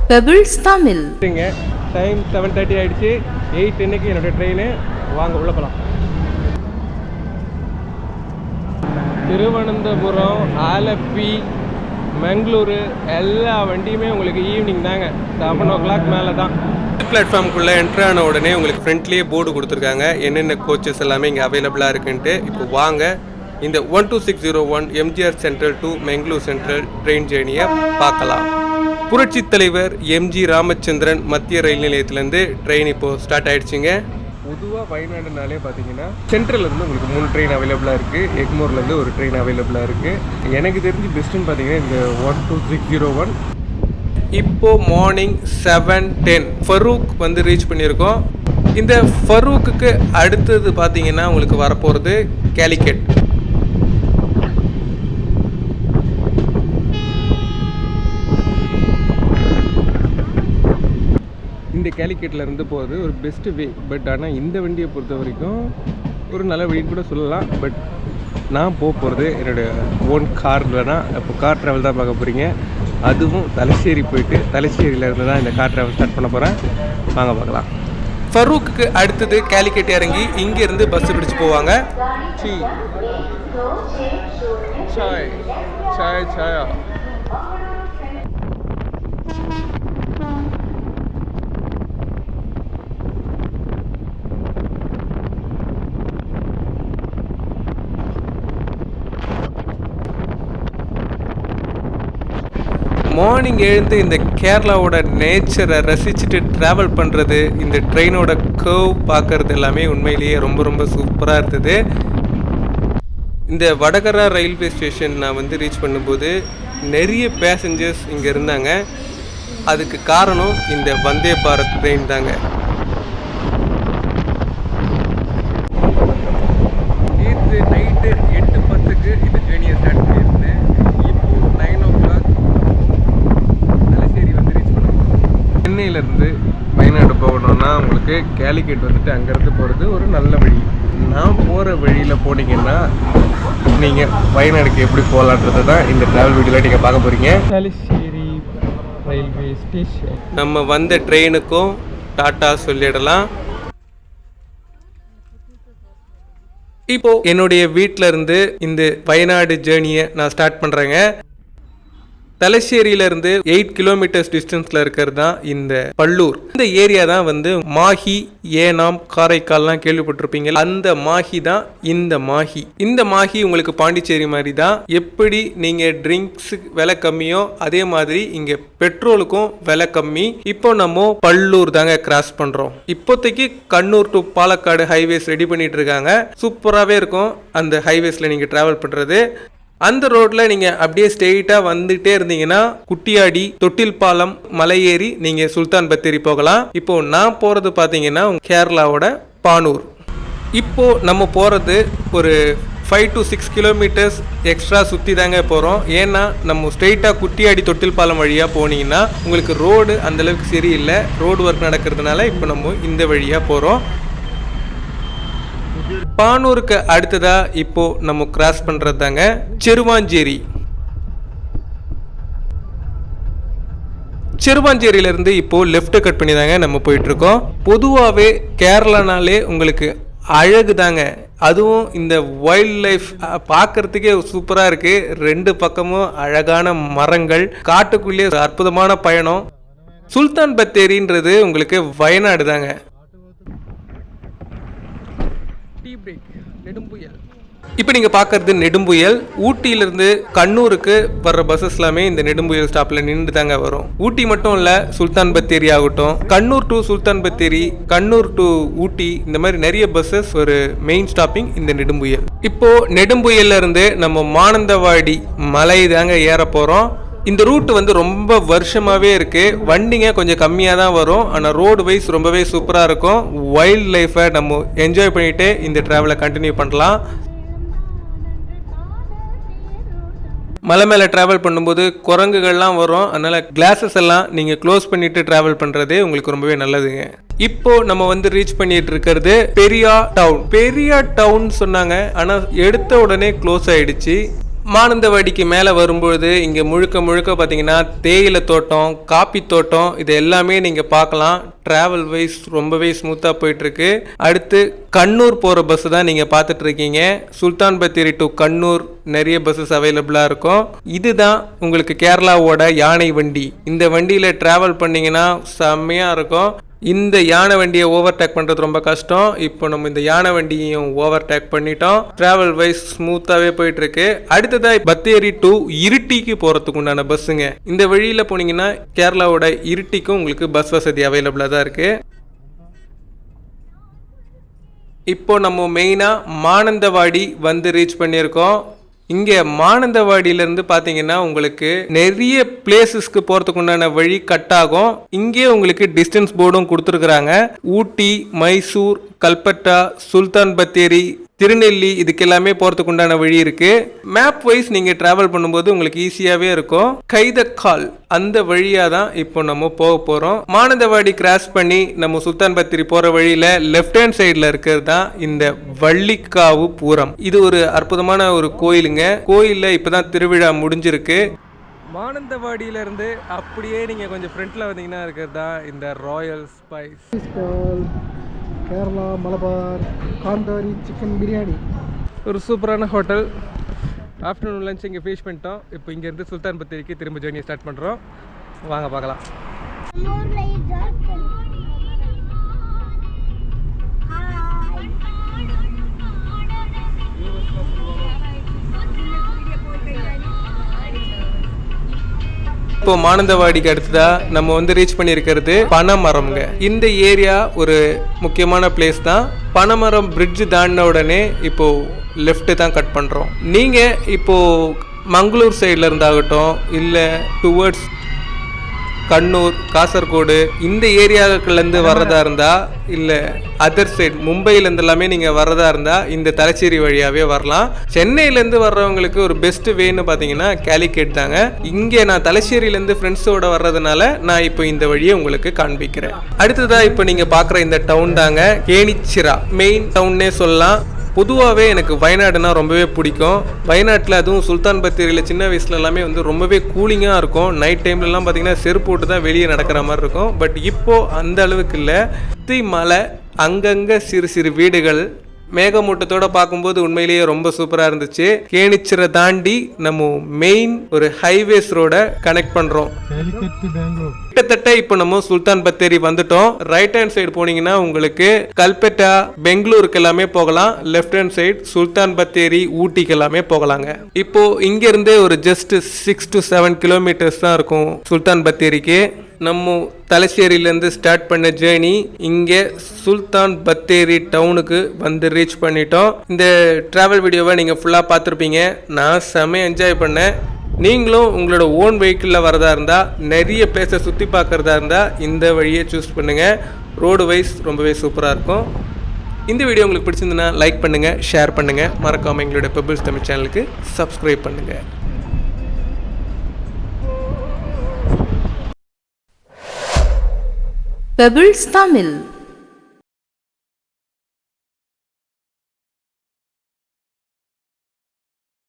Pebbles Tamil. Time 7:30 ஆயிடுச்சு. 8:10 என்னோட train. வாங்க உள்ள போகலாம். திருவனந்தபுரம், ஆலப்பி, மங்களூரு எல்லா வண்டியுமே உங்களுக்கு ஈவினிங் தாங்க. 7 o'clock மேலே தான். பிளாட்ஃபார்முக்குள்ளே என்ட்ரு ஆன உடனே உங்களுக்கு ஃப்ரண்ட்லேயே போர்டு கொடுத்துருக்காங்க என்னென்ன கோச்சஸ் எல்லாமே இங்கே அவைலபிளாக இருக்குன்ட்டு. இப்போ வாங்க இந்த 12601 MGR central to Mangalore central train ஜேர்னியை பார்க்கலாம். புரட்சி தலைவர் எம்ஜி ராமச்சந்திரன் மத்திய ரயில் நிலையத்திலேருந்து ட்ரெயின் இப்போது ஸ்டார்ட் ஆகிடுச்சிங்க. பொதுவாக வயநாடுனாலே பார்த்தீங்கன்னா சென்ட்ரல்லேருந்து உங்களுக்கு 3 ட்ரெயின் அவைலபிளாக இருக்குது. எக்மோர்லேருந்து ஒரு ட்ரெயின் அவைலபிளாக இருக்குது. எனக்கு தெரிஞ்சு பெஸ்ட்டுன்னு பார்த்தீங்கன்னா இந்த 12601. இப்போது மார்னிங் 7:10 ஃபரூக் வந்து ரீச் பண்ணியிருக்கோம். இந்த ஃபரூக்குக்கு அடுத்தது பார்த்தீங்கன்னா உங்களுக்கு வரப்போகிறது கேலிக்கட். இந்த கேலிக்கேட்லேருந்து போகிறது ஒரு பெஸ்ட்டு வே. பட் ஆனால் இந்த வண்டியை பொறுத்த வரைக்கும் ஒரு நல்ல வழின்னு கூட சொல்லலாம். பட் நான் போகிறது என்னோடய ஓன் காரில் தான். இப்போ கார் ட்ராவல் தான் பார்க்க போகிறீங்க. அதுவும் தலச்சேரி போயிட்டு தலச்சேரியிலேருந்து தான் இந்த கார் ட்ராவல் ஸ்டார்ட் பண்ண போகிறேன். வாங்க பார்க்கலாம். ஃபரூக்கு அடுத்தது கேலிக்கட் இறங்கி இங்கேருந்து பஸ் பிடிச்சி போவாங்க. சாய் சாய் சாயா மார்னிங் எழுந்து இந்த கேரளாவோட நேச்சரை ரசிச்சுட்டு ட்ராவல் பண்ணுறது, இந்த ட்ரெயினோட கர்வ் பார்க்குறது எல்லாமே உண்மையிலேயே ரொம்ப ரொம்ப சூப்பராக இருந்தது. இந்த வடகரா ரயில்வே ஸ்டேஷன் நான் வந்து ரீச் பண்ணும்போது நிறைய பேசஞ்சர்ஸ் இங்கே இருந்தாங்க. அதுக்கு காரணம் இந்த வந்தே பாரத் ட்ரெயின் தாங்க. நேற்று நைட்டு 8:10 இந்த ஜேர்னியை ஸ்டார்ட் பண்ணியிருந்தேன். இப்போது 9 o'clock தலச்சேரி வந்து ரீச் பண்ணுவோம். சென்னையிலேருந்து வயநாடு போகணுன்னா உங்களுக்கு கேலிக்கட் வந்துட்டு அங்கேருந்து போகிறது ஒரு நல்ல வழி. நான் போகிற வழியில் போனீங்கன்னா நீங்கள் வயநாடுக்கு எப்படி போகலான்றது தான் இந்த ட்ராவல் வீடியோவில் நீங்கள் பார்க்க போகிறீங்க. Thalassery railway station. நம்ம வந்த ட்ரெயினுக்கும் டாட்டா சொல்லிடலாம். இப்போ என்னுடைய வீட்டில் இருந்து இந்த வயநாடு ஜேர்னியை நான் ஸ்டார்ட் பண்ணுறேங்க. தலச்சேரியிலேருந்து 8 கிலோமீட்டர்ஸ் டிஸ்டன்ஸில் இருக்கிறது தான் இந்த பல்லூர். இந்த ஏரியா தான் வந்து மாஹி, ஏனாம், காரைக்கால்லாம் கேள்விப்பட்டிருப்பீங்க. அந்த மாஹி தான் இந்த மாஹி. இந்த மாஹி உங்களுக்கு பாண்டிச்சேரி மாதிரி தான். எப்படி நீங்கள் ட்ரிங்க்ஸுக்கு விலை கம்மியோ அதே மாதிரி இங்கே பெட்ரோலுக்கும் விலை கம்மி. இப்போ நம்ம பல்லூர் தாங்க கிராஸ் பண்ணுறோம். இப்போதைக்கு Kannur to Palakkad highways ready பண்ணிட்டு இருக்காங்க. சூப்பராகவே இருக்கும் அந்த ஹைவேஸில் நீங்கள் ட்ராவல் பண்ணுறது. அந்த ரோட்டில் நீங்கள் அப்படியே ஸ்ட்ரெயிட்டாக வந்துகிட்டே இருந்தீங்கன்னா குட்டியாடி, தொட்டில் பாலம், மலை ஏறி நீங்கள் சுல்தான் பத்தேரி போகலாம். இப்போது நான் போகிறது பார்த்தீங்கன்னா கேரளாவோட பானூர். இப்போது நம்ம போகிறது ஒரு 5 to 6 கிலோமீட்டர்ஸ் எக்ஸ்ட்ரா சுற்றி தாங்க போகிறோம். ஏன்னா நம்ம ஸ்ட்ரெயிட்டாக குட்டியாடி தொட்டில் பாலம் வழியாக போனீங்கன்னா உங்களுக்கு ரோடு அந்தளவுக்கு சரியில்லை. ரோடு ஒர்க் நடக்கிறதுனால இப்போ நம்ம இந்த வழியாக போகிறோம். பானூருக்கு அடுத்ததா இப்போ நம்ம கிராஸ் பண்றது தாங்க செருவாஞ்சேரி. செருவாஞ்சேரியிலேருந்து இப்போ லெஃப்ட் கட் பண்ணி தாங்க நம்ம போயிட்டு இருக்கோம். பொதுவாகவே கேரளானாலே உங்களுக்கு அழகு தாங்க. அதுவும் இந்த வைல்ட் லைஃப் பார்க்கறதுக்கே சூப்பராக இருக்கு. 2 பக்கமும் அழகான மரங்கள், காட்டுக்குள்ளே அற்புதமான பயணம். சுல்தான் பத்தேரின்றது உங்களுக்கு வயநாடு தாங்க. நெடும்புயல். இப்போ நீங்கள் பார்க்கறது நெடும்புயல். ஊட்டியிலிருந்து கண்ணூருக்கு வர்ற பஸ்ஸஸ் எல்லாமே இந்த நெடும்புயல் ஸ்டாப்பில் நின்று தாங்க வரும். ஊட்டி மட்டும் இல்லை, சுல்தான் பத்தேரி ஆகட்டும், கண்ணூர் டு சுல்தான் பத்தேரி, கண்ணூர் டு ஊட்டி, இந்த மாதிரி நிறைய பஸ்ஸஸ் ஒரு மெயின் ஸ்டாப்பிங் இந்த நெடும்புயல். இப்போ நெடும்புயல்ல இருந்து நம்ம மானந்தவாடி மலை தாங்க ஏற போகிறோம். இந்த ரூட் வந்து ரொம்ப வருஷமாகவே இருக்குது. வண்டிங்க கொஞ்சம் கம்மியாக தான் வரும். ஆனால் ரோடு வைஸ் ரொம்பவே சூப்பராக இருக்கும். வைல்ட் லைஃப்பை நம்ம என்ஜாய் பண்ணிவிட்டு இந்த ட்ராவலை கண்டினியூ பண்ணலாம். மலை மேலே ட்ராவல் பண்ணும்போது குரங்குகள்லாம் வரும். அதனால் கிளாஸஸ் எல்லாம் நீங்கள் க்ளோஸ் பண்ணிவிட்டு ட்ராவல் பண்ணுறதே உங்களுக்கு ரொம்பவே நல்லதுங்க. இப்போ நம்ம வந்து ரீச் பண்ணிட்டு இருக்கிறது பெரியா டவுன். பெரியா டவுன் சொன்னாங்க, ஆனால் எடுத்த உடனே க்ளோஸ் ஆகிடுச்சு. மானந்தவாடிக்கு மேலே வரும்பொழுது இங்கே முழுக்க முழுக்க பார்த்தீங்கன்னா தேயிலை தோட்டம், காப்பி தோட்டம், இது எல்லாமே நீங்கள் பார்க்கலாம். ட்ராவல் வைஸ் ரொம்பவே ஸ்மூத்தாக போயிட்டுருக்கு. அடுத்து கண்ணூர் போகிற பஸ்ஸு தான் நீங்கள் பார்த்துட்ருக்கீங்க. சுல்தான் பத்தேரி டு கண்ணூர் நிறைய பஸ்ஸஸ் அவைலபிளாக இருக்கும். இதுதான் உங்களுக்கு கேரளாவோட யானை வண்டி. இந்த வண்டியில் ட்ராவல் பண்ணிங்கன்னா செம்மையாக இருக்கும். இந்த யானை வண்டியை ஓவர்டேக் பண்ணுறது ரொம்ப கஷ்டம். இப்போ நம்ம இந்த யானை வண்டியையும் ஓவர்டேக் பண்ணிட்டோம். ட்ராவல் வைஸ் ஸ்மூத்தாகவே போயிட்டுருக்கு. அடுத்ததாக பத்தேரி டு இருட்டிக்கு போகிறதுக்கு உண்டான பஸ்ஸுங்க. இந்த வழியில் போனீங்கன்னா கேரளாவோட இருட்டிக்கும் உங்களுக்கு பஸ் வசதி அவைலபிளாக தான் இருக்குது. இப்போ நம்ம மெயினாக மானந்தவாடி வந்து ரீச் பண்ணியிருக்கோம். இங்கே மானந்தவாடியிலேருந்து பார்த்தீங்கன்னா உங்களுக்கு நிறைய பிளேசஸ்க்கு போகிறதுக்கு உண்டான வழி கட் ஆகும். இங்கே உங்களுக்கு டிஸ்டன்ஸ் போர்டும் கொடுத்துருக்குறாங்க. ஊட்டி, மைசூர், கல்பட்டா, சுல்தான் பத்தேரி, திருநெல்லி, இதுக்கு எல்லாமே போகிறதுக்கு உண்டான வழி இருக்குது. மேப் வைஸ் நீங்கள் ட்ராவல் பண்ணும்போது உங்களுக்கு ஈஸியாகவே இருக்கும். கைதக்கால் அந்த வழியாக தான் இப்போ நம்ம போக போகிறோம். மானந்தவாடி கிராஸ் பண்ணி நம்ம சுல்தான் பத்தேரி போகிற வழியில் லெஃப்ட் ஹேண்ட் சைடில் இருக்கிறது தான் இந்த வள்ளிக்காவு பூரம். இது ஒரு அற்புதமான ஒரு கோயிலுங்க. கோயிலில் இப்போ தான் திருவிழா முடிஞ்சிருக்கு. மானந்தவாடியிலேருந்து அப்படியே நீங்கள் கொஞ்சம் ஃப்ரண்ட்டில் வந்தீங்கன்னா இருக்கிறது தான் இந்த royal spice Kerala Malabar Kanthari chicken biryani. ஒரு சூப்பரான ஹோட்டல். ஆஃப்டர்நூன் லஞ்ச் இங்கே ஃபினிஷ் பண்ணிட்டோம். இப்போ இங்கேருந்து சுல்தான் பத்தேரிக்கு திரும்ப ஜேர்னி ஸ்டார்ட் பண்ணுறோம். வாங்க பார்க்கலாம். இப்போ மானந்தவாடிக்கு அடுத்ததா நம்ம வந்து ரீச் பண்ணியிருக்கிறது பனைமரம்ங்க. இந்த ஏரியா ஒரு முக்கியமான பிளேஸ் தான். பனைமரம் பிரிட்ஜ் தாண்டின உடனே இப்போ லெஃப்ட் தான் கட் பண்ணுறோம். நீங்கள் இப்போ மங்களூர் சைடில் இருந்தாகட்டும், இல்லை டுவர்ட்ஸ் கண்ணூர், காசர்கோடு இந்த ஏரியாவுக்குலேருந்து வர்றதா இருந்தால், இல்லை அதர் சைட் மும்பையிலேருந்து எல்லாமே நீங்கள் வர்றதா இருந்தால் இந்த தலச்சேரி வழியாகவே வரலாம். சென்னையிலேருந்து வர்றவங்களுக்கு ஒரு பெஸ்ட் வேன்னு பார்த்தீங்கன்னா கேலிக்கேட் தாங்க. இங்கே நான் தலச்சேரியிலேருந்து ஃப்ரெண்ட்ஸோட வர்றதுனால நான் இப்போ இந்த வழியை உங்களுக்கு காண்பிக்கிறேன். அடுத்ததாக இப்போ நீங்கள் பார்க்குற இந்த டவுன் தாங்க கேணிச்சிரா. மெயின் டவுன்னே சொல்லலாம். பொதுவாகவே எனக்கு வயநாடுனா ரொம்பவே பிடிக்கும். வயநாட்டில் அதுவும் சுல்தான் பத்தேரியில் சின்ன வயசுல எல்லாமே வந்து ரொம்பவே கூலிங்காக இருக்கும். நைட் டைம்லலாம் பார்த்தீங்கன்னா செருப்பு போட்டு தான் வெளியே நடக்கிற மாதிரி இருக்கும். பட் இப்போது அந்த அளவுக்கு இல்லை. சுற்றி மலை, அங்கங்கே சிறு சிறு வீடுகள், மேகமூட்டத்தோட பார்க்கும்போது உண்மையிலேயே ரொம்ப சூப்பராக இருந்துச்சு. கேணிச்சிரை தாண்டி நம்ம மெயின் ஒரு ஹைவேஸ் ரோட கனெக்ட் பண்ணுறோம். கிட்டத்தட்ட இப்போ நம்ம சுல்தான் பத்தேரி வந்துட்டோம். ரைட் ஹேண்ட் சைடு போனீங்கன்னா உங்களுக்கு கல்பெட்டா, பெங்களூருக்கு எல்லாமே போகலாம். லெஃப்ட் ஹேண்ட் சைடு சுல்தான் பத்தேரி, ஊட்டிக்கு எல்லாமே போகலாங்க. இப்போ இங்க இருந்தே ஒரு ஜஸ்ட் 6 to 7 கிலோமீட்டர்ஸ் தான் இருக்கும் சுல்தான் பத்தேரிக்கு. நம்ம தலச்சேரியிலேருந்து ஸ்டார்ட் பண்ண ஜேர்னி இங்கே சுல்தான் பத்தேரி டவுனுக்கு வந்து ரீச் பண்ணிட்டோம். இந்த ட்ராவல் வீடியோவை நீங்கள் ஃபுல்லாக பார்த்துருப்பீங்க. நான் செம்ம என்ஜாய் பண்ணேன். நீங்களும் உங்களோட ஓன் வெஹிக்கிளில் வரதா இருந்தால், நிறைய பிளேஸை சுற்றி பார்க்குறதா இருந்தால் இந்த வழியை சூஸ் பண்ணுங்கள். ரோடு வைஸ் ரொம்பவே சூப்பராக இருக்கும். இந்த வீடியோ உங்களுக்கு பிடிச்சிருந்துன்னா லைக் பண்ணுங்கள், ஷேர் பண்ணுங்கள். மறக்காமல் எங்களோட பெபிள்ஸ் தமிழ் சேனலுக்கு சப்ஸ்கிரைப் பண்ணுங்கள். பெபிள்ஸ் தமிழ்.